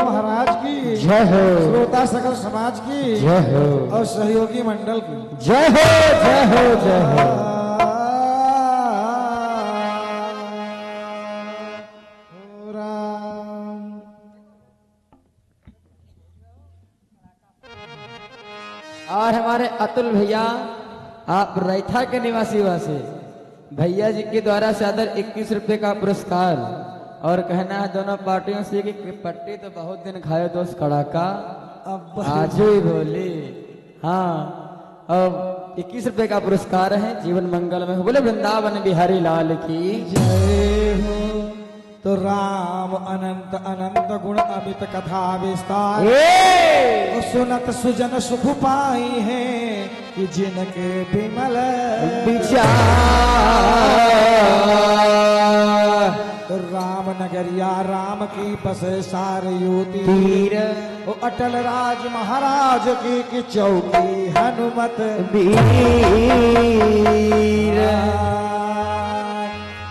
गुरु महाराज की जय हो, श्रोता सकल समाज की जय हो, और सहयोगी मंडल की जय हो, जय हो, जय हो। और हमारे अतुल भैया, आप रैथा के निवासी वासी भैया जी के द्वारा सादर 21 रुपए का पुरस्कार। और कहना है दोनों पार्टियों से कि पट्टी तो बहुत दिन खाए दोस्त कड़ाका, अब आज ही बोली। हाँ, अब 21 रुपए का पुरस्कार है। जीवन मंगल में हो, बोले वृंदावन बिहारी लाल की जय हो। तो राम अनंत अनंत गुण अमित कथा विस्तार सुनत सुजन सुख पाई है कि जिनके विमल विचार। तो राम नगरिया राम की बसे सारयूती तीर वो अटल राज महाराज की चौकी हनुमत वीर।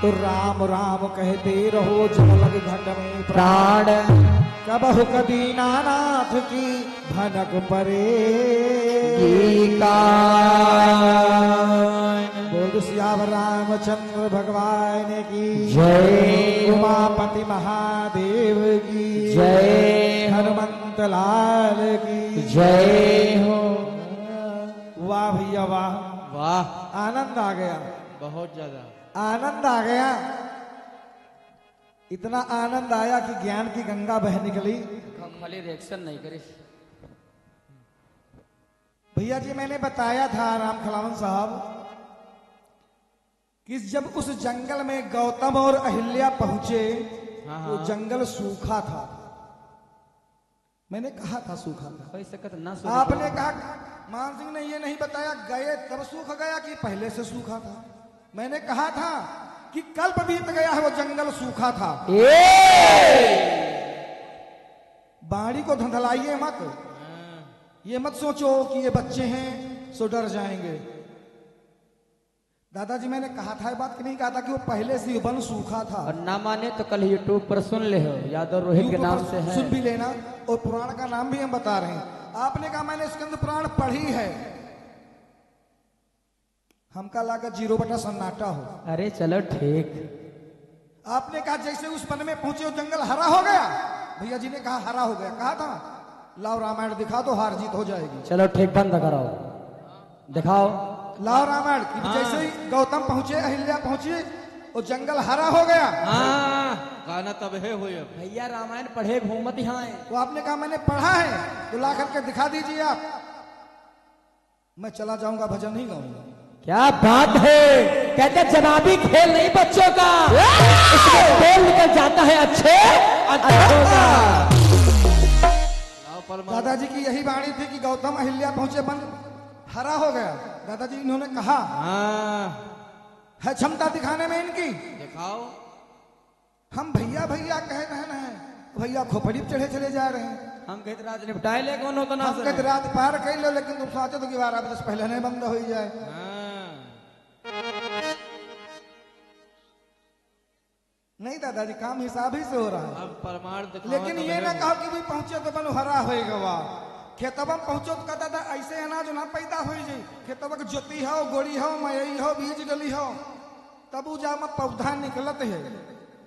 तो राम राम कहते रहो जो लग घट में प्राण, कबहु कभी नानाथ की भनक परे। बोल सियावर रामचंद्र भगवान की जय। उमापति महादेव की जय। हनुमंत लाल की जय हो। वाह भैया वाह, वाह, आनंद आ गया, बहुत ज्यादा आनंद आ गया। इतना आनंद आया कि ज्ञान की गंगा बह निकली। खाली रिएक्शन नहीं करी। भैया जी मैंने बताया था राम खलावन साहब कि जब उस जंगल में गौतम और अहिल्या पहुंचे वो जंगल सूखा था। मैंने कहा था सूखा था, ना आपने कहा मान सिंह ने ये नहीं बताया गए तब सूख गया कि पहले से सूखा था। मैंने कहा था कि कल्प बीत गया है वो जंगल सूखा था। बाड़ी को धंधलाइए मत, ये मत सोचो कि ये बच्चे हैं सो डर जाएंगे। दादाजी मैंने कहा था, बात कि नहीं कहा था कि वो पहले से वन सूखा था। और ना माने तो कल यूट्यूब पर सुन ले हो, यादव रोहित के नाम से है, सुन भी लेना। और पुराण का नाम भी हम बता रहे हैं। आपने कहा मैंने स्कंद पुराण पढ़ी है, हमका लगा 0 सन्नाटा हो। अरे चलो ठीक। आपने कहा जैसे उस वन में पहुंचे वो जंगल हरा हो गया। भैया जी ने कहा हरा हो गया, कहा था लाओ रामायण दिखा दो हार जीत हो जाएगी। चलो ठीक, बंद कराओ, दिखाओ। लाओ रामायण की जैसे ही गौतम पहुंचे अहिल्या पहुंची वो जंगल हरा हो गया। गाना तब है हुए भैया, रामायण पढ़े घूमत यहाँ है। तो आपने कहा मैंने पढ़ा है तो ला करके दिखा दीजिए आप। मैं चला जाऊंगा, भजन नहीं गाऊंगा। क्या बात है, कहते जनाबी खेल नहीं बच्चों का, इसमें खेल निकल जाता है अच्छे अच्छों का। दादाजी की यही वाणी थी कि गौतम अहिल्या पहुंचे वन हरा हो गया। दादाजी इन्होंने कहा है क्षमता दिखाने में इनकी, दिखाओ। हम भैया भैया कह रहे हैं, भैया खोपड़ी चढ़े चले जा रहे हैं। हम कहते रात निपटाए ले कौन होता ना, हम कहते रात पार कर लो, लेकिन तुम सोचे तो कि 12 बजे पहले नहीं बंद हो जाए। नहीं दादाजी काम हिसाब ही से हो रहा है। अब प्रमाण दिखाओ। लेकिन ये ना कहो कि भाई पहुंचे तो बन हरा होएगा। खेतबा में पहुंचो तो कहता था ऐसे अनाज ना पैदा हो जाए। खेतबा के जोती हो, गोड़ी हो, मयई हो, बीज डली हो, तब वो जा पौधा निकलत है।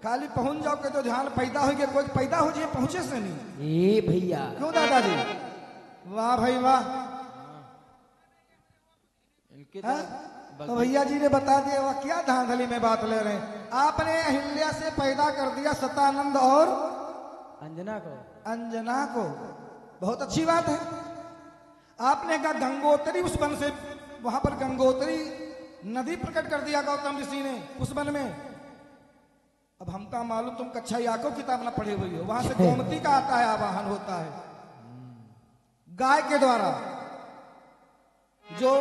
खाली पहुंच जाओ के तो ध्यान पैदा हो गया, कोई पैदा हो जाए पहुंचे से नहीं। ये भैया क्यों दादाजी? वाह भाई वाह। तो भैया जी ने बता दिया, वह क्या धांधली में बात ले रहे हैं। आपने अहिल्या से पैदा कर दिया सतानंद और अंजना को, अंजना को, बहुत अच्छी बात है। आपने कहा गंगोत्री उस वन से, वहां पर गंगोत्री नदी प्रकट कर दिया गौतम ऋषि ने उस वन में। अब हमका मालूम तुम कक्षा याको किताब ना पढ़े हुई हो, वहां से गोमती का आता है आवाहन होता है गाय के द्वारा। जो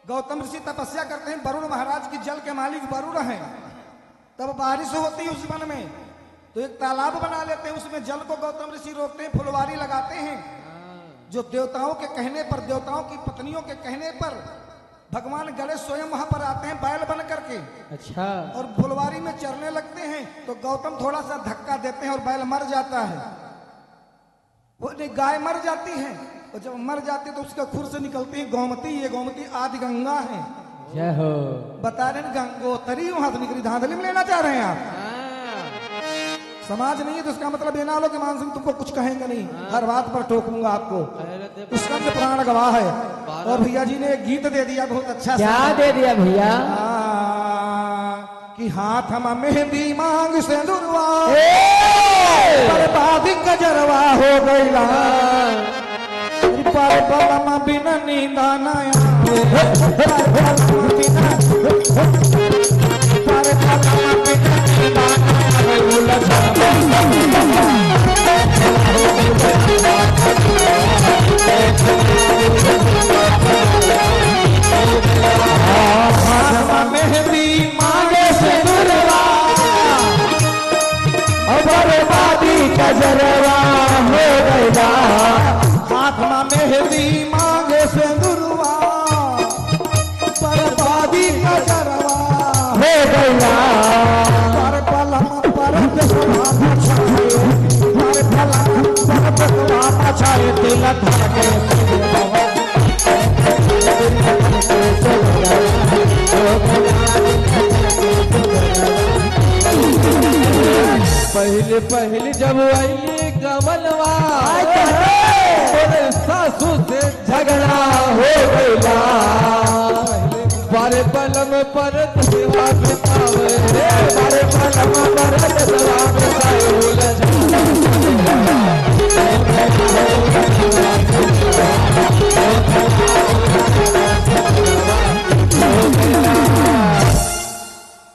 गौतम ऋषि तपस्या करते हैं, वरुण महाराज की जल के मालिक वरुण हैं, तब बारिश होती है उस वन में, तो एक तालाब बना लेते हैं, उसमें जल को गौतम ऋषि रोकते हैं, फुलवारी लगाते हैं। जो देवताओं के कहने पर, देवताओं की पत्नियों के कहने पर भगवान गणेश स्वयं वहां पर आते हैं बैल बन करके। अच्छा। और फुलवारी में चरने लगते हैं, तो गौतम थोड़ा सा धक्का देते हैं और बैल मर जाता है। वो नहीं, गाय मर जाती है और जब मर जाती है तो उसका खुर से निकलती है गोमती। ये गोमती आदि गंगा है। जय हो। बता रहे गंगोत्री वहां से निकली, धांधली में लेना चाह रहे हैं आप। समाज नहीं है तो इसका मतलब ये ना लो कि मान सिंह तुमको कुछ कहेंगे नहीं, हर बात पर टोकूंगा आपको। उसका तो प्राण गवाह है। और भैया जी ने एक गीत दे दिया बहुत अच्छा। क्या दे दिया भैया? कि हाथ हम मेहंदी मांग से दुर्वा बर्बादी कजरवा हो गईला पर बलमा बिना नींदा नया पर बलमा बिना नींदा मेहंदी मांगे से दुर्वा बर्बादी कजरवा हो गईला। हाथ में मेहंदी मांगे से दुर्वा बर्बादी कजरवा हो गईला। पर पलम पर छाए दिल धागे पहले पहले जब आई कमलवा सासू से झगड़ा हो गया। बारे पलम पर सेवा बितावे बारे पलम पर सेवा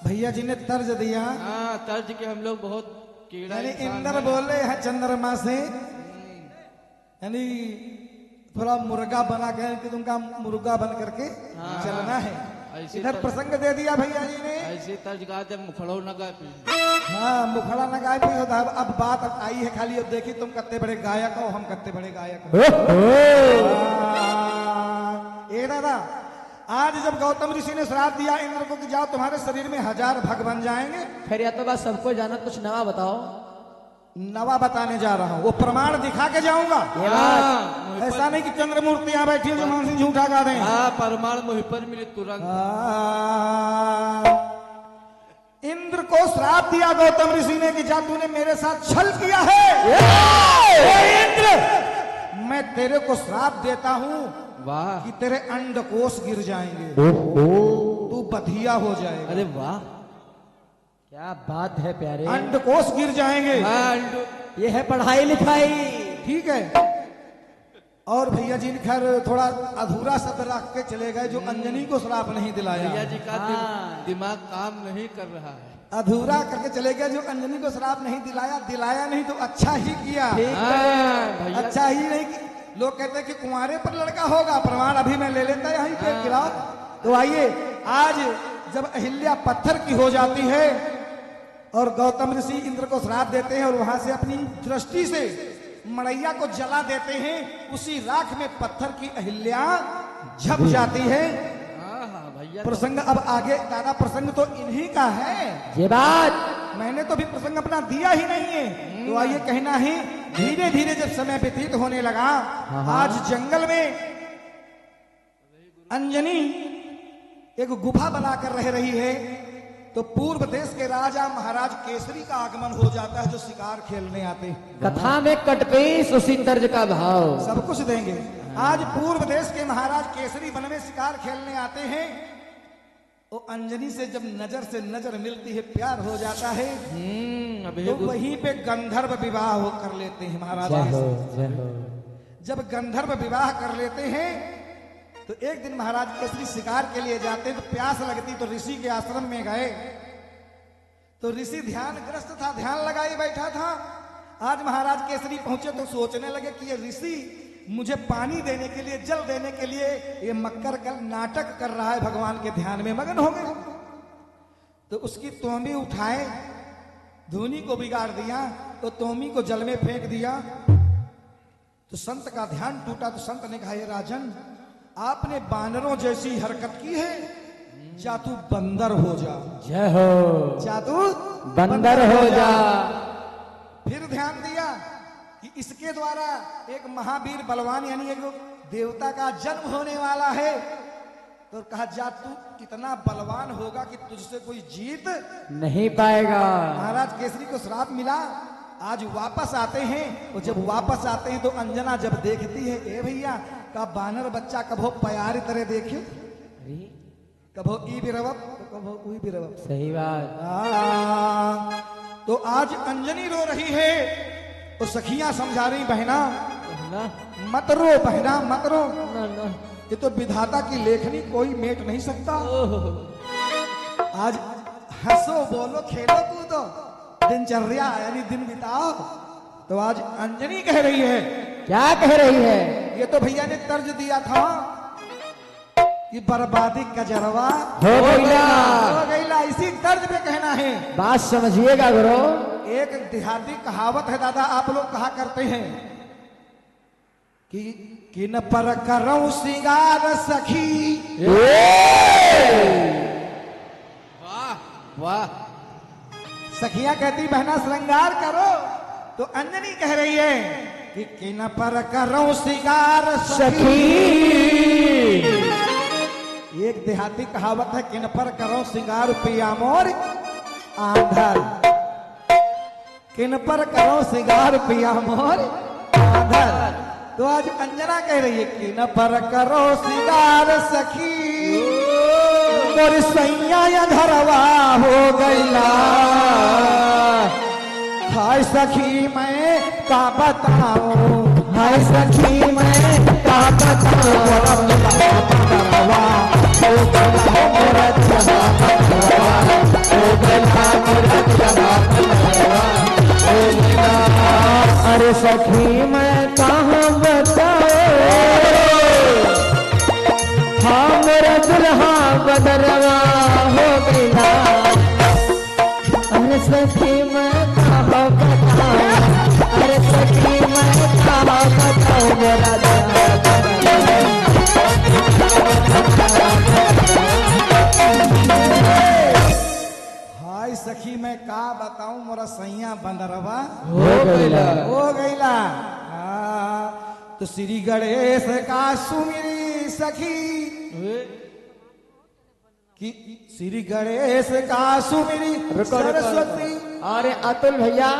भैया जी ने तर्ज दिया। तर्ज के हम लोग बहुत कीड़ा यानी इंद्र बोले हैं चंद्रमा से, यानी थोड़ा मुर्गा बना के कि तुमका मुर्गा बन करके चलना है। इधर प्रसंग दे दिया भैया जी ने। ऐसे तर्ज गाते मुखड़ो न गाए। हाँ मुखड़ा न गाय भी होता है। अब बात आई है खाली, अब देखिए तुम कितने बड़े गायक हो, हम कितने बड़े गायक हो। ए दादा, आज जब गौतम ऋषि ने श्राप दिया इंद्र को कि जाओ तुम्हारे शरीर में 1000 भग बन जाएंगे। खैर या तो बात सबको जाना, कुछ नवा बताओ। नवा बताने जा रहा हूं, वो प्रमाण दिखा के जाऊंगा। ऐसा नहीं कि चंद्र मूर्ति यहाँ बैठी है जो मानसिंह झूठा गा दें। प्रमाण मुझ पर मिले तुरंत। इंद्र को श्राप दिया गौतम ऋषि ने कि जा तूने मेरे साथ छल किया है। इंद्र, मैं तेरे को श्राप देता हूं वाह कि तेरे अंडकोश गिर जाएंगे, तू बधिया हो जाएगा। अरे वाह क्या बात है प्यारे। अंडकोश गिर जाएंगे। ये है पढ़ाई लिखाई। ठीक है। और भैया जी ने खैर थोड़ा अधूरा शब्द रख के चले गए, जो अंजनी को श्राप नहीं दिलाया। भैया जी का दिमाग काम नहीं कर रहा है। अधूरा करके चले गए, जो अंजनी को श्राप नहीं दिलाया। दिलाया नहीं तो अच्छा ही किया। अच्छा ही नहीं कि लोग कहते हैं कि कुंवारे पर लड़का होगा। प्रमाण अभी मैं ले लेता यहीं पे गिराओ। तो आइए, आज जब अहिल्या पत्थर की हो जाती है और गौतम ऋषि इंद्र को श्राप देते हैं और वहां से अपनी दृष्टि से मड़ैया को जला देते हैं, उसी राख में पत्थर की अहिल्या झप जाती है। प्रसंग अब आगे, दादा प्रसंग तो इन्हीं का है। ये बात मैंने तो भी प्रसंग अपना दिया ही नहीं है। तो आइए कहना ही, धीरे धीरे जब समय व्यतीत होने लगा, आज जंगल में अंजनी एक गुफा बनाकर रह रही है। तो पूर्व देश के राजा महाराज केसरी का आगमन हो जाता है, जो शिकार खेलने आते हैं। कथा में कटपेश उसी तर्ज का भाव। सब कुछ देंगे। आज पूर्व देश के महाराज केसरी वन में शिकार खेलने आते हैं। वो अंजनी से जब नजर से नजर मिलती है, प्यार हो जाता है। तो वहीं पे गंधर्व विवाह कर लेते हैं महाराज। जब गंधर्व विवाह कर लेते हैं तो एक दिन महाराज केसरी शिकार के लिए जाते हैं। तो प्यास लगती तो ऋषि के आश्रम में गए। तो ऋषि ध्यानग्रस्त था, ध्यान लगाए बैठा था। आज महाराज केसरी पहुंचे तो सोचने लगे कि ये ऋषि मुझे पानी देने के लिए, जल देने के लिए ये मक्कर कर नाटक कर रहा है, भगवान के ध्यान में मगन हो गए। तो उसकी तोमी उठाए, धुनी को बिगाड़ दिया, तो तोमी को जल में फेंक दिया। तो संत का ध्यान टूटा। तो संत ने कहा, ये राजन, आपने बानरों जैसी हरकत की है, जा तू बंदर हो जा। जय हो। जा तू बंदर हो जा। फिर ध्यान दिया कि इसके द्वारा एक महावीर बलवान यानी एक देवता का जन्म होने वाला है। तो कहा जा तू इतना बलवान होगा कि तुझसे कोई जीत नहीं पाएगा। महाराज केसरी को श्राप मिला। आज वापस आते हैं और जब वापस आते हैं तो अंजना जब देखती है, ए भैया का बानर बच्चा कभो प्यारी तरह देखे, अरे कभो ई बिरवप तो कभो उई बिरवप। सही बात। तो आज अंजनी रो रही है तो सखियां समझा रही, बहना ना मत रो, बहना मत रो, ना ना। ये तो विधाता की लेखनी कोई मेट नहीं सकता। आज हंसो बोलो खेलो कूदो दिनचर्या यानी दिन बिताओ। तो आज अंजनी कह रही है, क्या कह रही है? ये तो भैया ने तर्ज दिया था कि बर्बादी का जरवा हो गईला। हो गईला, इसी तर्ज पे कहना है। बात समझिएगा गुरु। एक देहाती कहावत है दादा, आप लोग कहा करते हैं कि किन पर करऊं सिंगार सखी। वाह वाह। सखियां कहती बहना श्रृंगार करो, तो अंजनी कह रही है कि किन पर करऊं सिंगार सखी। एक देहाती कहावत है, किन पर करो सिंगार पिया मोर आंधर। किन पर करो सिंगार पिया मोर आंधर। तो आज अंजना कह रही है, किन पर करो सिंगार सखी, मोर सैया घरवा हो गईला। हाय सखी मैं का बताऊं, हाय सखी मैं का बताऊं, अरे सखी मैं कहाँ बताऊं, हाँ मेरा दुल्हा बदरवा हो गया। अरे सखी मैं कहाँ बताऊं, अरे सखी मैं कहाँ बताऊं, मेरा हाय सखी मैं का बताऊं, मोरा सैया बंदरवा हो गईला। हो गईला। तो श्री गणेश का सुमिरी सखी कि श्री गणेश का सुमिरी सरस्वती। अरे अतुल भैया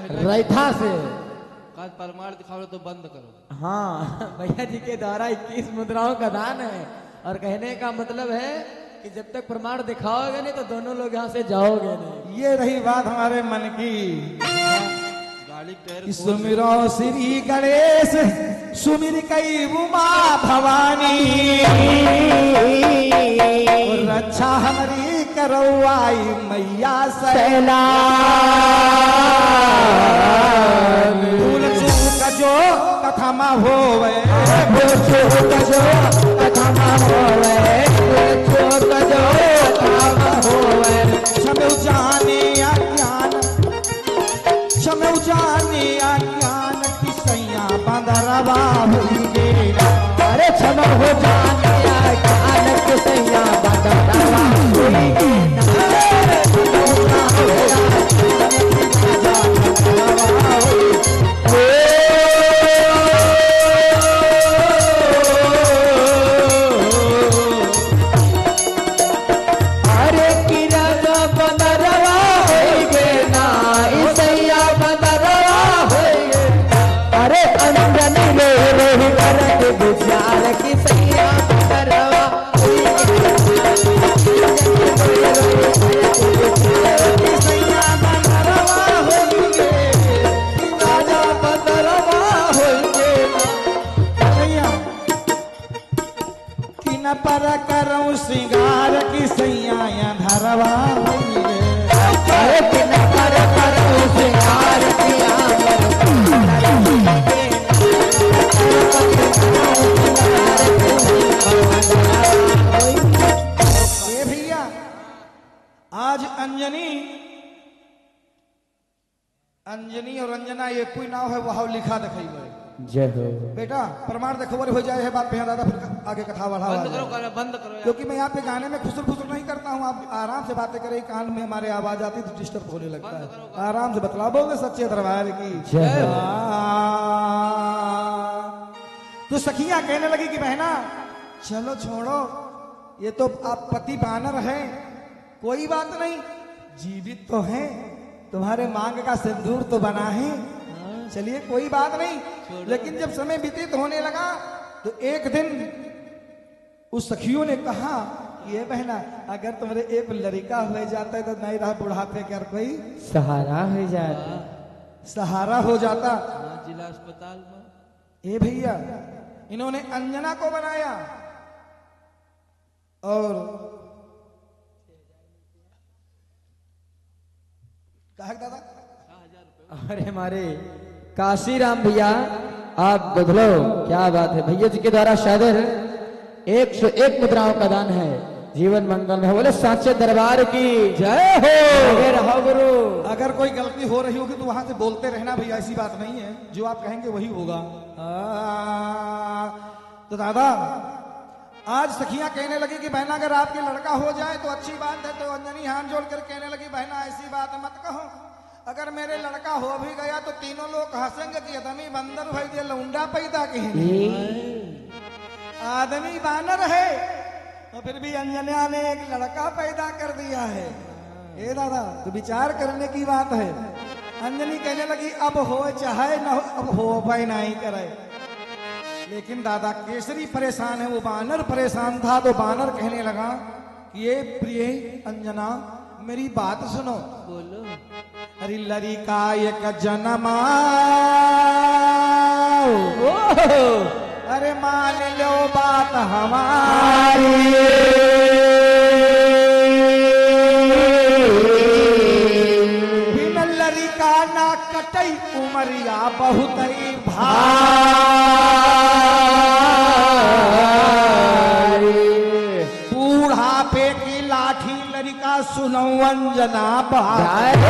रैथा से। काज परमार दिखाओ तो बंद करो। हाँ भैया जी के द्वारा 21 मुद्राओं का दान है, और कहने का मतलब है कि जब तक प्रमाण दिखाओगे नहीं तो दोनों लोग यहाँ से जाओगे नहीं। ये रही बात हमारे मन की। गाड़ी पैर कि सुमिरो श्री गणेश सुमिर कई उमा भवानी, और रक्षा हमारी करवाई मैया सैला। भूल चूक जो कथा मा होवे, भूल चूक जो कथा मा होवे, भूल चूक जो कथा मा होवे। क्षमे जाने अज्ञान, क्षमे जाने अज्ञान की सैया बंदरवा हुई गे। अरे क्षमा हो जाने ज्ञान के सैया बंदरवा हुई गे। अरे किरण बंदरवा होई गे ना, ईसैया बंदरवा होई गे। अरे अंजन ले रही करके विचार की सैया बंदरवा होई गे। सैया बंदरवा हुई गे। राजा बंदरवा होई गे। सैया कि न पर करऊं सिंगार की सैया धरवा हुई गे। अरे किन पर करो सिंगार किया ए भैया आज अंजनी और अंजना ये कोई नाव है, वह लिखा दिखाई जय हो। बेटा प्रमाण देखो हो जाए है बात पे दादा, फिर आगे कथा बढ़ा। बंद करो गाना, बंद करो यार। क्योंकि मैं यहाँ पे गाने में खुसर खुसर नहीं करता हूँ, आप आराम से बातें करें। कान में हमारे आवाज आती तो डिस्टर्ब होने लगता है। आराम से बतलाओगे सच्चे दरबार की जय हो। तो सखियां कहने लगी कि बहना चलो छोड़ो, ये तो आप पति बानर हैं, कोई बात नहीं, जीवित तो हैं, तुम्हारे मांग का सिंदूर तो बना है, चलिए कोई बात नहीं। लेकिन जब समय व्यतीत होने लगा तो एक दिन उस सखियों ने कहा, ये बहना अगर तुम्हारे एक लड़का हो जाता है तो नहीं रहा बुढ़ापे कर कोई सहारा हो जाता, सहारा हो जाता। हाँ, जिला अस्पताल में ए भैया, इन्होंने अंजना को बनाया और कहा दादा, अरे हमारे काशीराम भैया आप बदलो, क्या बात है। भैया जी के द्वारा शादर 101 मुद्राओं का दान है, जीवन मंगल में। बोले साचे दरबार की जय हो। लगे रहो गुरु। अगर कोई गलती हो रही होगी तो वहां से बोलते रहना भैया, ऐसी बात नहीं है, जो आप कहेंगे वही होगा। तो दादा आज सखियां कहने लगी कि बहना अगर आपके लड़का हो जाए तो अच्छी बात है। तो अंजनी हाथ जोड़कर कहने लगी, बहना ऐसी बात मत कहो, अगर मेरे लड़का हो भी गया तो तीनों लोग हंसेंगे कि आदमी बंदर भाई दिया लौंडा पैदा की, आदमी बानर है तो फिर भी अंजना ने एक लड़का पैदा कर दिया है। ए दादा तो विचार करने की बात है। अंजनी कहने लगी अब हो चाहे न हो, अब हो भाई नहीं करे। लेकिन दादा केसरी परेशान है, वो बानर परेशान था। तो बानर कहने लगा कि ये प्रिय अंजना मेरी बात सुनो। बोलो। अरे लड़का एक जन्मा, अरे मान लो बात हमारी, बिन लड़का ना कटई उमरिया बहुत ही भारी, बूढ़ापे की लाठी लड़का सुनो अंजना बात,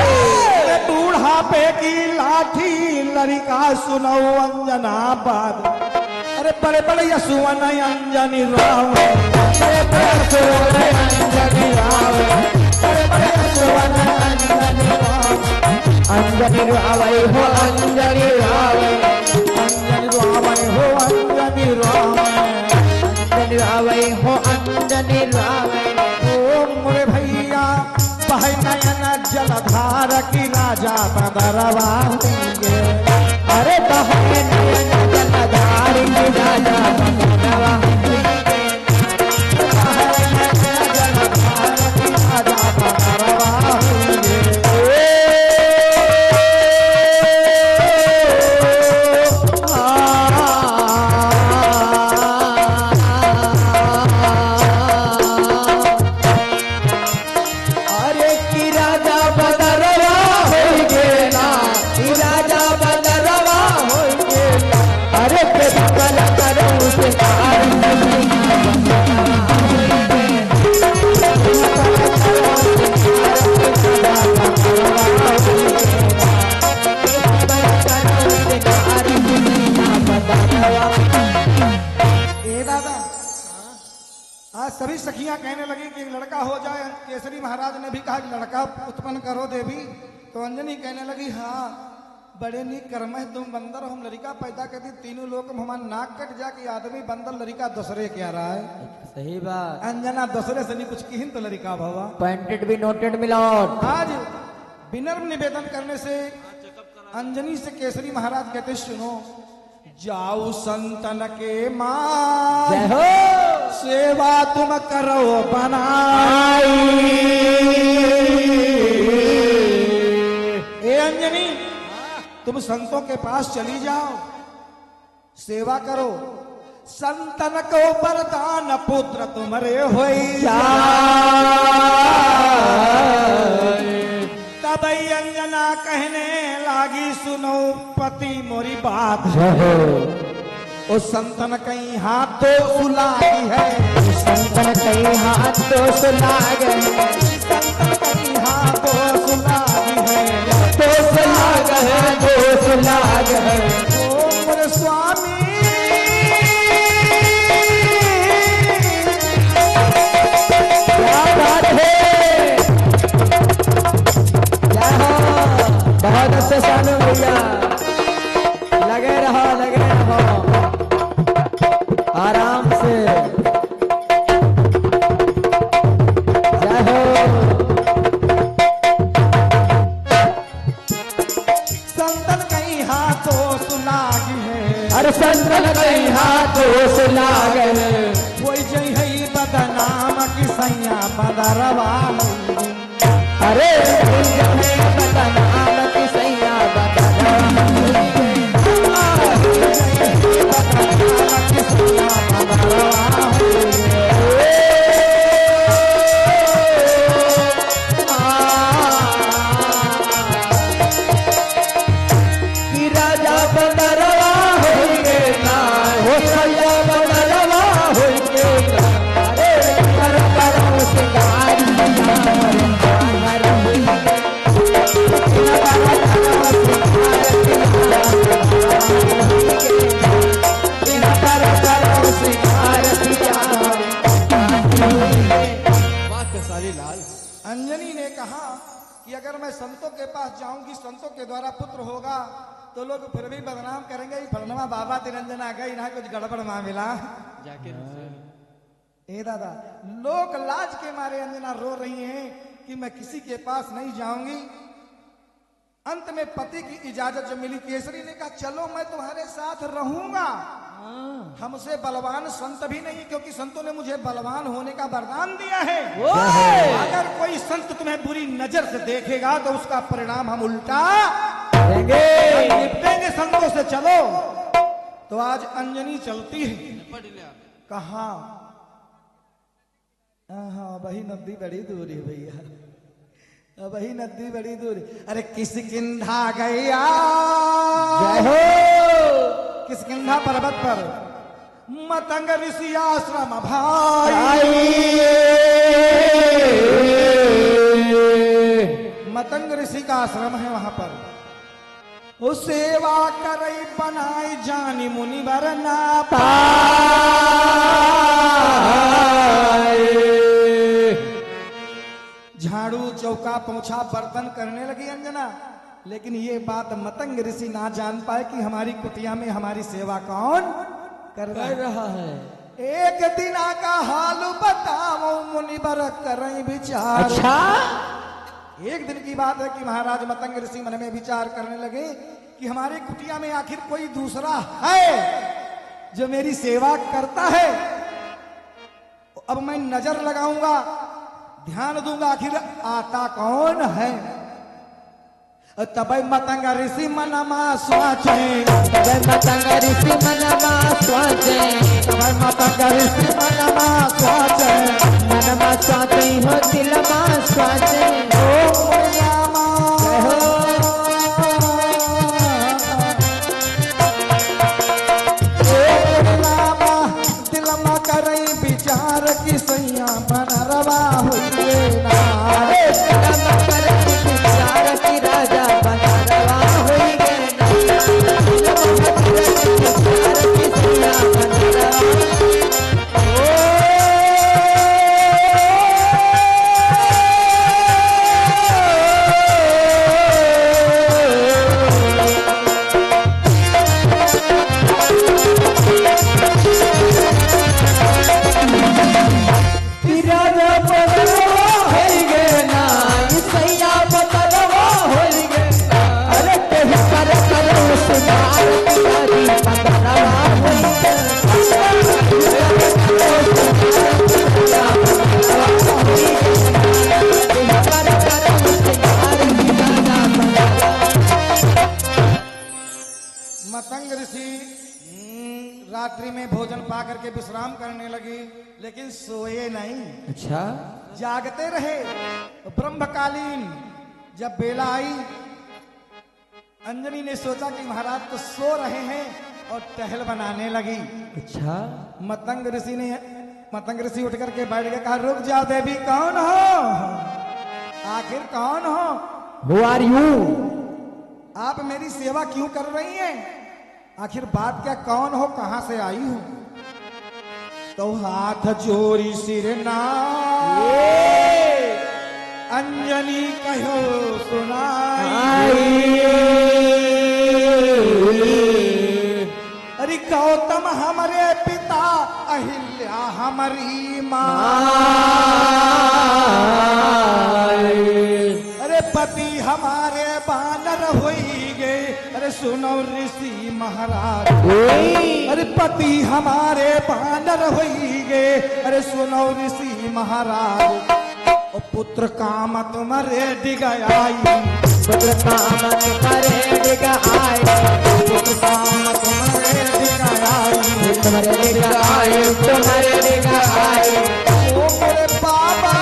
बूढ़ापे की लाठी लड़का सुनो अंजना बात। अरे बड़े बड़े यशुवन अंजनी राव, बड़े बड़े यशुवन अंजनी राव, बड़े बड़े यशुवन अंजनी राव, अंजनी रावै हो अंजनी रावै, अंजनी रावै हो अंजनी रावै, अंजनी रावै हो अंजनी रावै। ओ मोरे भैया बहै नयन जलधार की राजा बदरवा देंगे, अरे बहै नयन जलधार की राजा बदरवा देंगे, बहै नयन जलधार की राजा बदरवा देंगे। सभी सखियां कहने लगी कि लड़का हो जाए। केसरी महाराज ने भी कहा कि लड़का उत्पन्न करो देवी। तो अंजनी कहने लगी, हाँ बड़े नीक कर्म है, तुम बंदर हम लड़का पैदा कर दी, तीनों लोग हमारा नाक कट जा कि आदमी बंदर लड़का दूसरे क्या रहा है। सही बात। अंजना दूसरे से नहीं कुछ किहिन तो लड़का भवा। पॉइंटेड भी नोटेड मिलाओ। आज विनम्र निवेदन करने से अंजनी से केसरी महाराज कहते, सुनो जाऊ संतन के मां, जय हो। सेवा तुम करो बनाई। ए अंजनी तुम संतों के पास चली जाओ, सेवा करो, संतन को वरदान पुत्र तुम्हारे होई तब अंजना कहने लागी, सुनो पति मोरी बात है, ओ संतन कहीं हाथ तो सुलागी है, संतन कहीं हाथ तो सुलाग है, संतन कहीं हाथ तो सुलागी है, तो सुलाग है, तो सुलाग है। ओ मोरे स्वामी क्या बात है, क्या हो, बहुत अच्छे सानू भैया, लगे रहो लगे रहो। संतन कहीं हाथों सुलागी है, अरे संतन कहीं हाथों सुलागल, कोई जई है बदनाम की सैया बदरवा, अरे बदनाम की सैया राजा बदरवा होइगे ना, हो सैया बदरवा होइगे ना, अरे कर करो सिंगार अंजनी ने कहा कि अगर मैं संतों के पास जाऊंगी, संतों के द्वारा पुत्र होगा तो लोग फिर भी बदनाम करेंगे, फलनवा बाबा तिरंजन आ गई ना, कुछ गड़बड़ मामला जाके ए दादा, लोग लाज के मारे अंजना रो रही हैं कि मैं किसी के पास नहीं जाऊंगी। अंत में पति की इजाजत जब मिली, केसरी ने कहा चलो मैं तुम्हारे साथ रहूंगा। हमसे बलवान संत भी नहीं, क्योंकि संतों ने मुझे बलवान होने का वरदान दिया है। अगर कोई संत तुम्हें बुरी नजर से देखेगा तो उसका परिणाम हम उल्टा निपटेंगे, संतों से चलो। तो आज अंजनी चलती है, कहा हाँ वही नदी बड़ी दूर है भैया, वही नदी बड़ी दूर है। अरे किसकिंधा गया, जय हो किसकिंधा पर्वत पर मतंग ऋषि आश्रम भाई, मतंग ऋषि का आश्रम है वहां पर। वो सेवा करई बनाई जानी मुनि वरना पाए, झाड़ू चौका पोंछा बर्तन करने लगी अंजना। लेकिन ये बात मतंग ऋषि ना जान पाए कि हमारी कुटिया में हमारी सेवा कौन कर रहा है। एक दिन का हाल बताओ मुनिवर करें विचार। अच्छा, एक दिन की बात है कि महाराज मतंग ऋषि मन में विचार करने लगे कि हमारी कुटिया में आखिर कोई दूसरा है जो मेरी सेवा करता है। अब मैं नजर लगाऊंगा, ध्यान दूंगा आखिर आता कौन है। तब मतंग ऋषि मनमा सोचे, मतंग ऋषि मनमा सोचे, तब मतंग ऋषि मनमा सोचे, मनमा सोचे हो दिलमा सोचे, ओ रामा हो रामा दिलमा करई विचार की सैया बनरवा होइए ना। दिलमा करई विचार की राजा बनरवा होइए ना, दिलमा करई विचार की सैया बनरवा मतंग ऋषि रात्रि में भोजन पा करके विश्राम करने लगी, लेकिन सोए नहीं। अच्छा, जागते रहे। ब्रह्मकालीन जब बेला आई, अंजनी ने सोचा कि महाराज तो सो रहे हैं और टहल बनाने लगी। अच्छा, मतंग ऋषि उठ करके बैठ गया, कहा रुक जाओ देवी, कौन हो, आखिर कौन हो, Who are you? आप मेरी सेवा क्यों कर रही हैं, आखिर बात क्या, कौन हो, कहां से आई हो। तो हाथ जोड़ी सिर नाई, अंजनी कहो सुनाई। अरे गौतम हमारे पिता, अहिल्या हमारी माँ, अरे पति हमारे बानर हुई गए, अरे अरे सुनो ऋषि महाराज, अरे पति हमारे बानर होइगे। अरे सुनो ऋषि महाराज, ओ पुत्र कामत मरे डिगाई, पुत्र कामत करे डिगाई, पुत्र कामत मरे डिगाई, तुम्हारे डिगाई, तुम्हारे डिगाई। ओ मेरे बाबा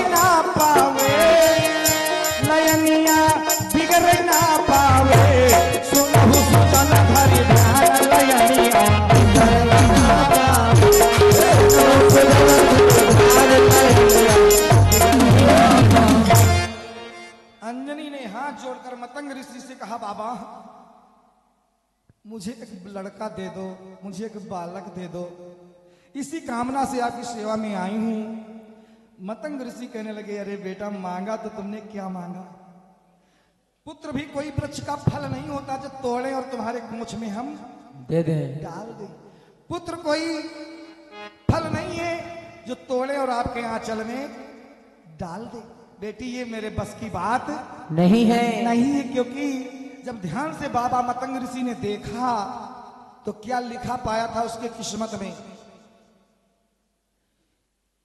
ना पावे, नयनिया बिगड़ ना पावे, सुनहु सुतन धरि ध्यान लयनिया बिगड़ ना पावे। अंजनी ने हाथ जोड़कर मतंग ऋषि से कहा, बाबा मुझे एक लड़का दे दो, मुझे एक बालक दे दो, इसी कामना से आपकी सेवा में आई हूं। मतंग ऋषि कहने लगे, अरे बेटा मांगा तो तुमने क्या मांगा? पुत्र भी कोई वृक्ष का फल नहीं होता जो तोड़े और तुम्हारे पूंछ में हम दे दें, डाल दे। पुत्र कोई फल नहीं है जो तोड़े और आपके आंचल में डाल दे। बेटी ये मेरे बस की बात नहीं है, नहीं है, क्योंकि जब ध्यान से बाबा मतंग ऋषि ने देखा तो क्या लिखा पाया था उसके किस्मत में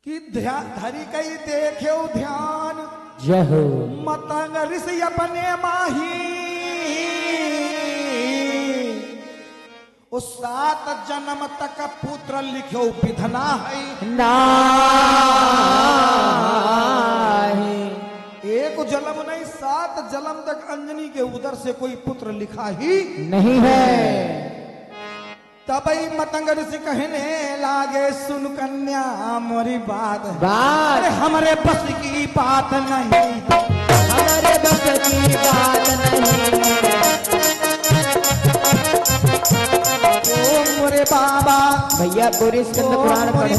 कि ध्यान धरी कई देखे ध्यान, जय हो मतंग ऋषि अपने माही, उस 7 जन्म तक पुत्र लिखो विधना है नाही। एक जन्म नहीं 7 जन्म तक अंजनी के उदर से कोई पुत्र लिखा ही नहीं है। तबई मतंग ऋषि कहने लागे, सुन कन्या मोरी बात, बात हमारे बस की बात नहीं, हमारे बस की बात नहीं। ओ मोरे बाबा भैया पूरी स्कंद पुराण पढ़े।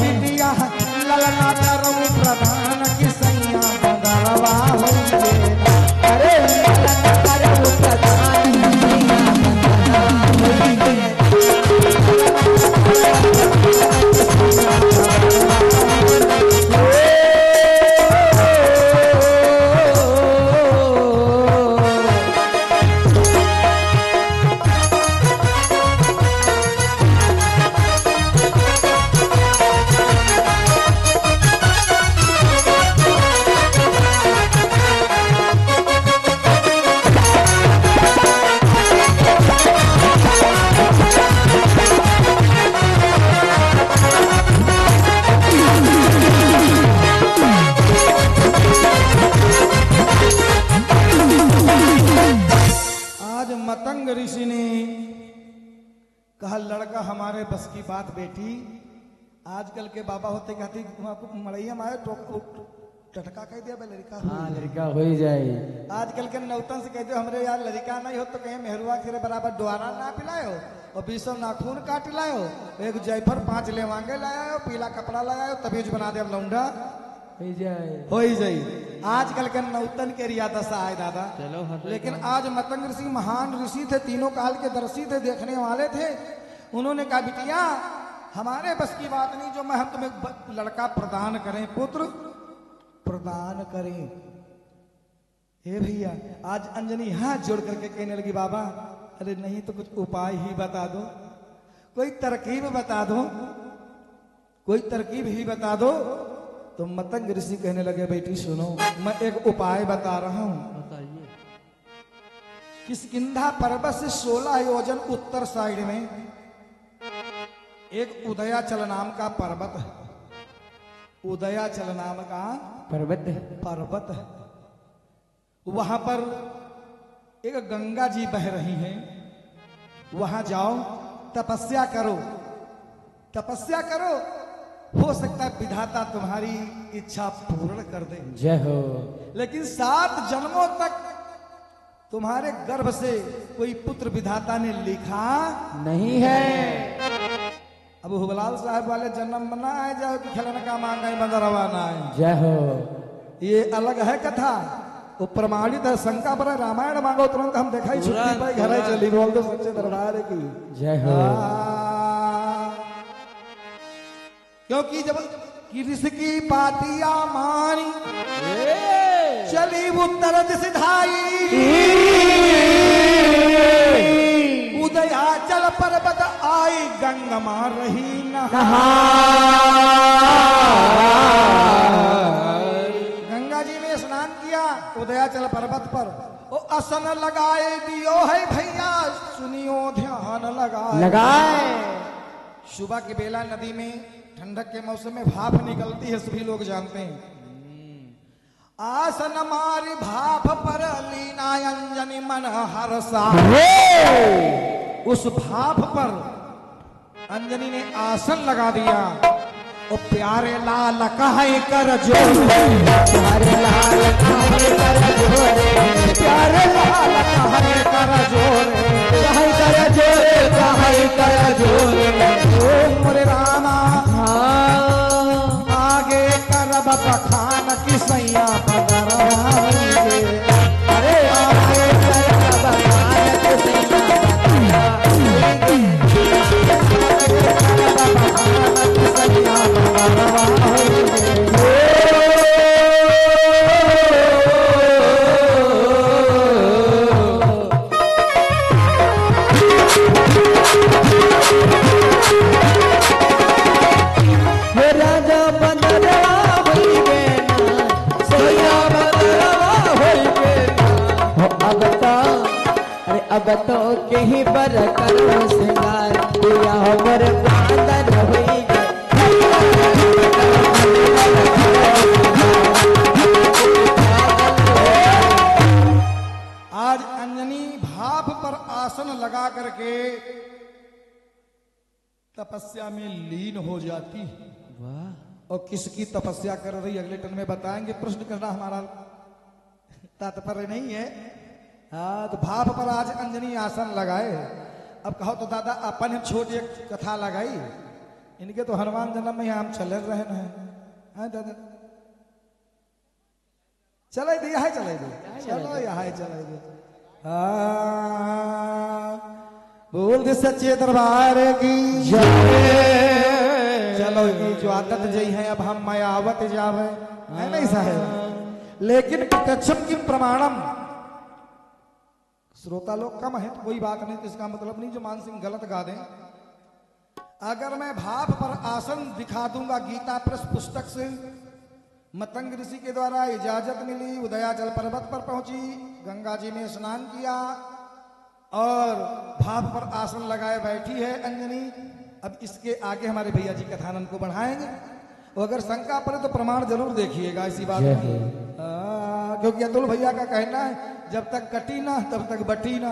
ललना करो प्रधान की सैया बंदरवा होइगे। अरे ललना करो प्रधान की सैया बंदरवा होइगे। मतंग ऋषि ने कहा, लड़का हमारे बस की बात बेटी। आजकल के बाबा होते कहते आपको मड़ैया मारे टटका कह दिया लड़का। हाँ लड़का हो ही जाए। आजकल के नौतन से कहते हमरे यार लड़का नहीं हो तो कहीं मेहरुआ के बराबर द्वारा ना पिलायो और 20 नाखून काट लायो, एक जयफर 5 लेवांगे लाया, पीला कपड़ा लाया, तबीज बना दे लौंडा हो ही जाई। आजकल के नौतन के रिया दशा है दादा। चलो लेकिन आज मतंग ऋषि महान ऋषि थे, तीनों काल के दर्शी थे, देखने वाले थे। उन्होंने कहा, बिटिया हमारे बस की बात नहीं जो मैं हम तुम्हें लड़का प्रदान करें, पुत्र प्रदान करें। हे भैया आज अंजनी हाथ जोड़ करके कहने लगी, बाबा अरे नहीं तो कुछ उपाय ही बता दो, कोई तरकीब बता दो, कोई तरकीब ही बता दो। तो मतंग ऋषि कहने लगे, बेटी सुनो मैं एक उपाय बता रहा हूं। बताइए। किष्किंधा पर्वत से 16 योजन उत्तर साइड में एक उदयाचल नाम का पर्वत है। उदयाचल नाम का पर्वत है। वहां पर एक गंगा जी बह रही हैं, वहां जाओ तपस्या करो। तपस्या करो, हो सकता है विधाता तुम्हारी इच्छा पूर्ण कर दे। जय हो। लेकिन 7 जन्मों तक तुम्हारे गर्भ से कोई पुत्र विधाता ने लिखा नहीं है। अब हुबलाल साहब वाले जन्म में ना आए जाओ कि खिलन का मांगा बंदरवा ना आए। जय हो। ये अलग है कथा, वो प्रमाणित है। शंका पर रामायण मांगो तुरंत हम देखा ही छुट्टी पाई घर चली बोल दो सच्चे दरबार की जय हो। क्योंकि जब किरिस की पातिया मानी चली उत्तर दिशाई, उदयाचल पर्वत आई गंगा मार रही नहा। गंगा जी ने स्नान किया उदयाचल पर्वत पर, ओ आसन लगाए दियो है भैया सुनियो ध्यान लगाए। सुबह की बेला नदी में ठंडक के मौसम में भाप निकलती है, सभी लोग जानते हैं। आसन मारी भाप पर लीना अंजनी मन हरसा। उस भाप पर अंजनी ने आसन लगा दिया। ओ प्यारे लाल कहे कर जोरे, प्यारे लाल कहे कर जोरे, प्यारे लाल कहे कर जोरे, कहे कर जोरे, कहे कर जोरे। ओ मोरे रामा आगे करब बखान की सैया पदरवाएंगे। अरे आगे करब बखान की सैया पदरवाएंगे। अब तो के ही बर करो सिंगार दिया हमर बांदर होई गए। आज अंजनी भाप पर आसन लगा करके तपस्या में लीन हो जाती। वाह। और किसकी तपस्या कर रही अगले टर्म में बताएंगे। प्रश्न करना हमारा तात्पर्य नहीं है। हाँ, तो भाप पर आज अंजनी आसन लगाए। अब कहो तो दादा अपन हम छोटी एक कथा लगाई, इनके तो हनुमान जन्म में हम चले रहे हैं। हाँ दादा चले दी है, चले दी चलो यहाँ चले दी। बोल दे सच्चे दरबार की चलो की जो आदत जई है अब हम मायावत जावे है नहीं साहेब। लेकिन कच्छम की प्रमाणम श्रोता लोग कम है तो कोई बात नहीं, तो इसका मतलब नहीं जो मान सिंह गलत गा दें। अगर मैं भाप पर आसन दिखा दूंगा गीता प्रेस पुस्तक से, मतंग ऋषि के द्वारा इजाजत मिली, उदयाचल पर्वत पर पहुंची, गंगा जी में स्नान किया और भाप पर आसन लगाए बैठी है अंजनी। अब इसके आगे हमारे भैया जी कथानन को बढ़ाएंगे। और अगर शंका पड़े तो प्रमाण जरूर देखिएगा, ऐसी बात नहीं। क्योंकि अतुल भैया का कहना है जब तक कटी ना तब तक बटी ना।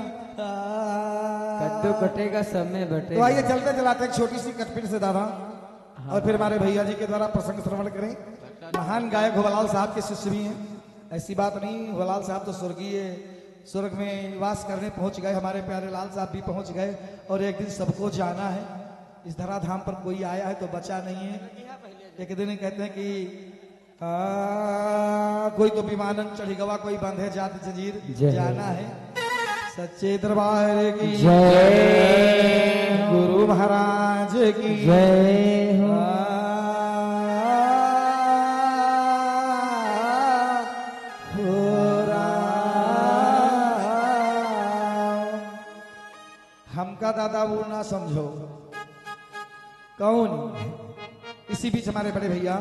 कट्टू कटेगा सब में बटेगा। तो आइए चलते चलाते एक छोटी सी कटपीट से दादा और फिर हमारे भैया जी के द्वारा प्रसंग श्रवण करें। महान गायक हुबलाल साहब के शिष्य भी हैं, ऐसी बात नहीं। हुबलाल साहब तो स्वर्गीय स्वर्ग में निवास करने पहुंच गए, हमारे प्यारे लाल साहब भी पहुंच गए और एक दिन सबको जाना है। इस धराधाम पर कोई आया है तो बचा नहीं है। एक दिन कहते हैं कि कोई तो विमानन चढ़ी गवा, कोई बंधे जात जंजीर, जाना है सच्चे दरबार की जय, गुरु महाराज की जय हो। हमका दादा वो ना समझो कौन। इसी बीच हमारे बड़े भैया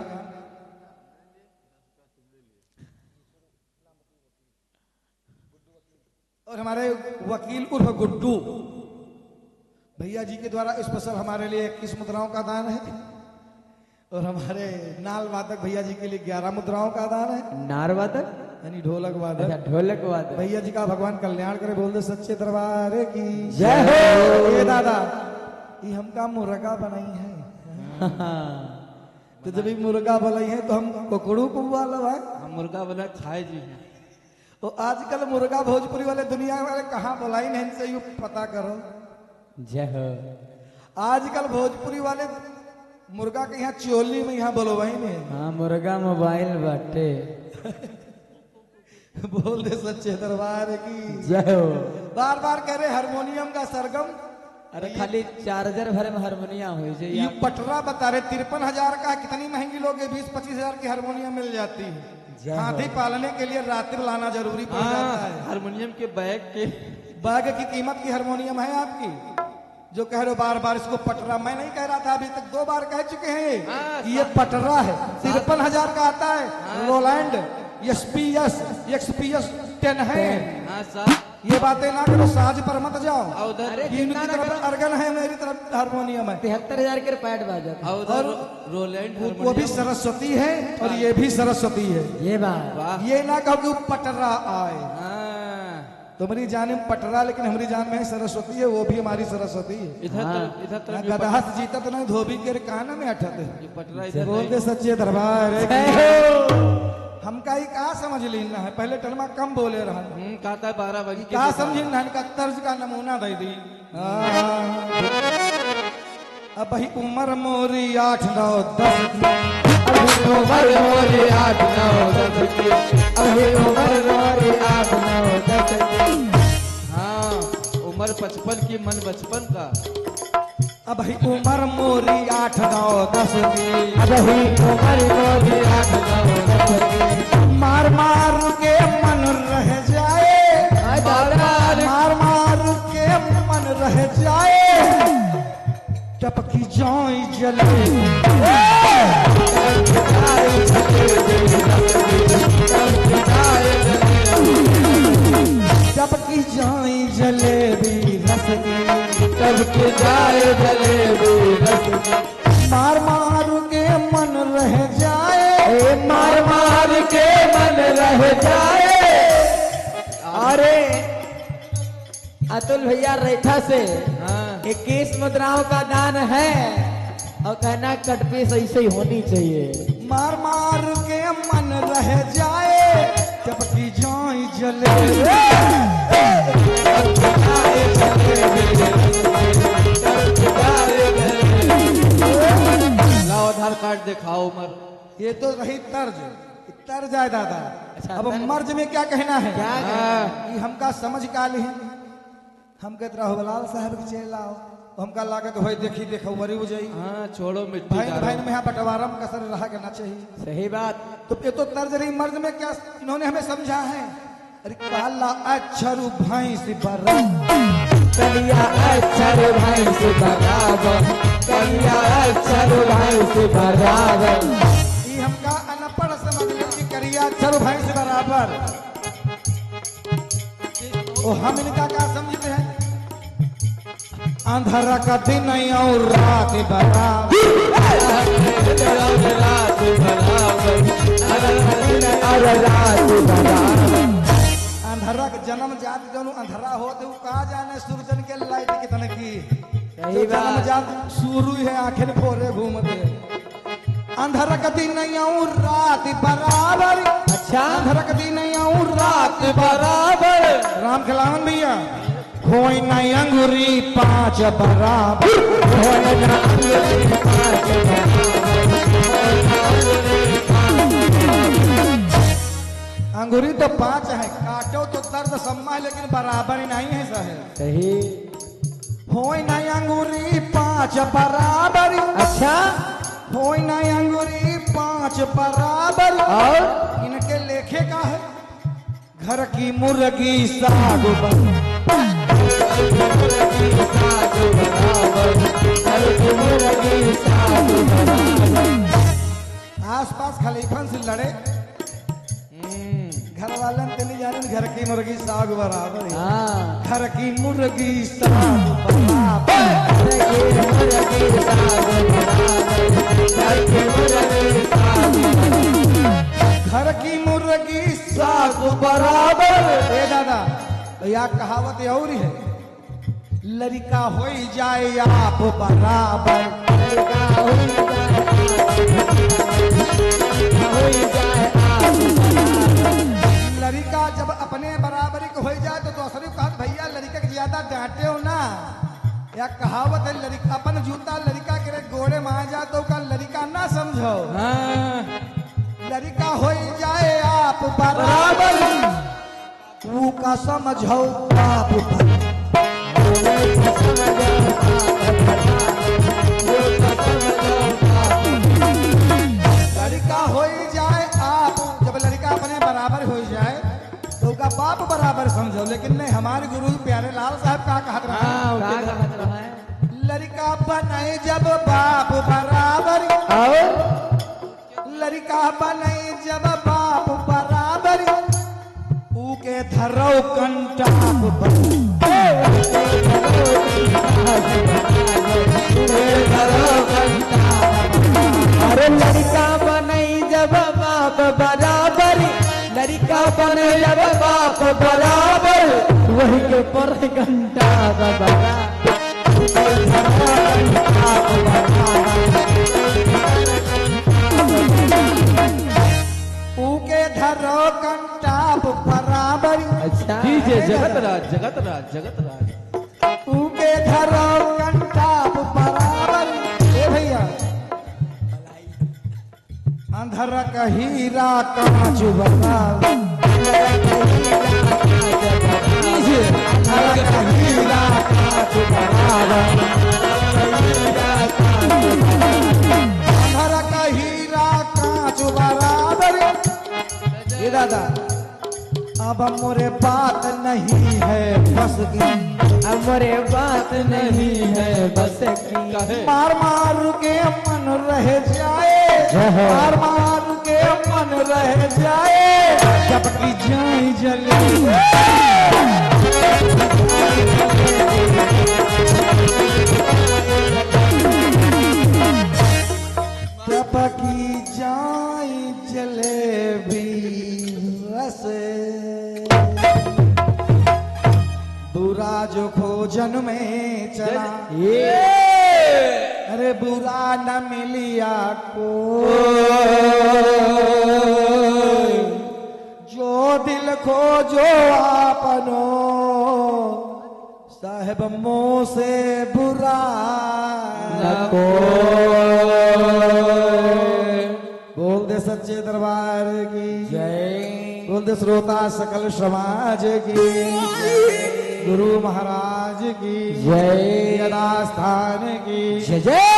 और हमारे वकील उर्फ गुड्डू भैया जी के द्वारा स्पेशल हमारे लिए 21 मुद्राओं का दान है और हमारे नाल वादक भैया जी के लिए 11 मुद्राओं का दान है। नार वादक यानी ढोलक वादक, ढोलक वादक। भैया जी का भगवान कल्याण करे, बोल दे सच्चे दरबार की जय हो। ये दादा ये हमका मुर्गा बनाई है। तो जब भी मुर्गा बोले हैं तो हम कुकड़ू को वाला है। हम मुर्गा वाला खाए जी हैं। तो आजकल मुर्गा भोजपुरी वाले दुनिया वाले कहाँ बोलाई नहीं, इनसे यू पता करो। जय हो। आजकल भोजपुरी वाले मुर्गा के यहाँ चोली में यहाँ बोलो वही नहीं। हाँ मुर्गा मोबाइल बाटे। बोल दे सच्चे दरबार की। जय हो। बार बार कह रहे हारमोनियम का सरगम। अरे खाली चार्जर भर में हारमोनिया हो ये जाए। पटरा बता रहे 53,000 का। कितनी महंगी लोगे, 20-25,000 की हारमोनियम मिल जाती जय है। हो। हाथी पालने के लिए रात्रि लाना जरूरी पड़ जाता है। हारमोनियम के बैग के बैग की कीमत की हारमोनियम है आपकी, जो कह रहे हो बार बार इसको पटरा। मैं नहीं कह रहा था, अभी तक 2 बार कह चुके हैं हाँ, कि ये पटरा है। 53,000 का आता है। रोलैंड XPS 10 है। हाँ साहब। ये बातें ना करो, साज पर मत जाओ। और उधर अरे ये चिंता इनकी ना तरफ करो। अर्गन है, मेरी तरफ हारमोनियम है। 73,000 के पैड बाजा। और उधर रोलैंड वो भी हारमोनियम। सरस्वती है और ये भी सरस्वती है। ये बात। वाह। ये ना कहो कि वो पटरा आए। हाँ। तुम्हारी जान में पटरा, लेकिन हमारी जान में सरस्वती है, वो भी हमारी सरस्वती है। इधर हाँ। इधर तरफ भी गधा से जीता तो नहीं, धोबी के कान में अठत है। ये पटरा इधर बोल नहीं। दे सच्चे दरबार की। जय हो। हमका ही कहा समझ लेना है, पहले टर्मा कम बोले रहा। कहता है 12 बजे के कहा बाद। समझी ना, इनका तर्ज का नमूना दे दी। अब ही उम्र मोरी 8-9 10 अभी उम्र मोरी 8-9 10 की। अभी उम्र मोरी 8-9 10 की। हाँ उम्र 55 की, मन बचपन का। अब ही उम्र मोरी 8-9 10 की। अभी उम्र मोरी 8-9 10 की। मार मार के मन रह जाए, मार मार के मन रह जाए, टपकी जाए जले। टपकी जाए जलेबी रस की, टपकी जाए जलेबी रस की। मार मार के मन रह जाए, मार मार के मन रह जाए। अरे अतुल भैया रेठा से हाँ 21 मुद्राओं का दान है और कहना कटपीस ऐसे ही होनी चाहिए। मार मार के मन रह जाए, टपकी जाए जलेबी। लाओ आधार कार्ड दिखाओ उम्र। ये तो रही तर्ज, तर्ज है दादा। अच्छा, अब तर्ज। मर्ज में क्या कहना है? क्या कहना? ये हमका समझ काल है। हम कहते रहो बलाल साहब के चेल आओ, हमका लागे तो भाई देखी देखो बरी हो जाई। हाँ छोड़ो मिट्टी भाई डालो। भाई में यहाँ बंटवारा में कसर रहा करना चाहिए। सही बात। तो ये तो तर्ज रही। मर्ज में क्या इन्होंने हमें समझा है? अरे काला अक्षरू भैंस बरा, कलिया अक्षर भाई से बराबर, कलिया अक्षर भाई से बराबर। ये हमका अनपढ़ समझ ले कि करिया अक्षर भैंस बराबर। ओ हम इनका क्या समझते हैं? अंधारा का दिन और रात बराबर, अंधारा का जन्म जात जनु अंधारा हो तो कहा जाने सूरजन के लाइट कितने की। सही जो जन्म बात। जात शुरू है आखिर फोरे घूमते। अंधारा का दिन और रात बराबर। अच्छा। अंधारा का दिन और रात बराबर। राम खिलावन भैया कोई नहीं अंगूरी 5 बराबर, कोई ना अंगूरी 5 अंगूरी तो 5 है, काटो तो दर्द सम्मा है, लेकिन बराबर ही नहीं है साहब। सही। होई नहीं अंगूरी 5 बराबर। अच्छा। होई नहीं अंगूरी 5 बराबर। और इनके लेखे का है घर की मुर्गी साग आस पास खलीफन से लड़े घर वाले चली जा रहे घर की मुर्गी साग बराबर है। हाँ घर की मुर्गी साग बराबर। घर की मुर्गी साग बराबर। ए दादा या कहावत और है, लड़का हो जाए आप बराबर, लड़का हो समझो। हाँ लड़का हो जाए आप बराबर, तू का समझो बाप लड़का हो जाए आप, जब लड़का अपने बराबर हो जाए तो का बाप बराबर समझो। लेकिन नहीं, हमारे गुरु प्यारे लाल साहब का कहत रहा हाँ का उनके कहत रहा है? लड़का बने जब बाप बराबर, और लड़का बने जब बाप बराबर, ऊके धरो कंटाप अरे लड़का बने जब बाप बराबर, लड़का बने जब बाप बराबर, वही के पर घंटा बराबर। ऊके धरो कंटाप बराबर। अच्छा डीजे जगत राज जगत राज जगत राज। ऊके धरो कंटाप बराबर। ए भैया, अंधर का हीरा कांच बराबर, अंधर का हीरा कांच बराबर, अंधर का हीरा कांच बराबर। ये दादा, अब मोरे बात नहीं है बस की, हमारे बात नहीं है बस की। मार मार के मन रह जाए, मार मार के मन रह जाए, चपकी जाए जले चपकी जाए जलेबी रस। बुरा जो खोजन में चला, अरे बुरा न मिलिया को, जो दिल खोजो आपनो, साहेब मोह से बुरा न बोल दे सच्चे दरबार की जय। बोल दे श्रोता सकल समाज की, गुरु महाराज की जय। यदा स्थान की जय जय।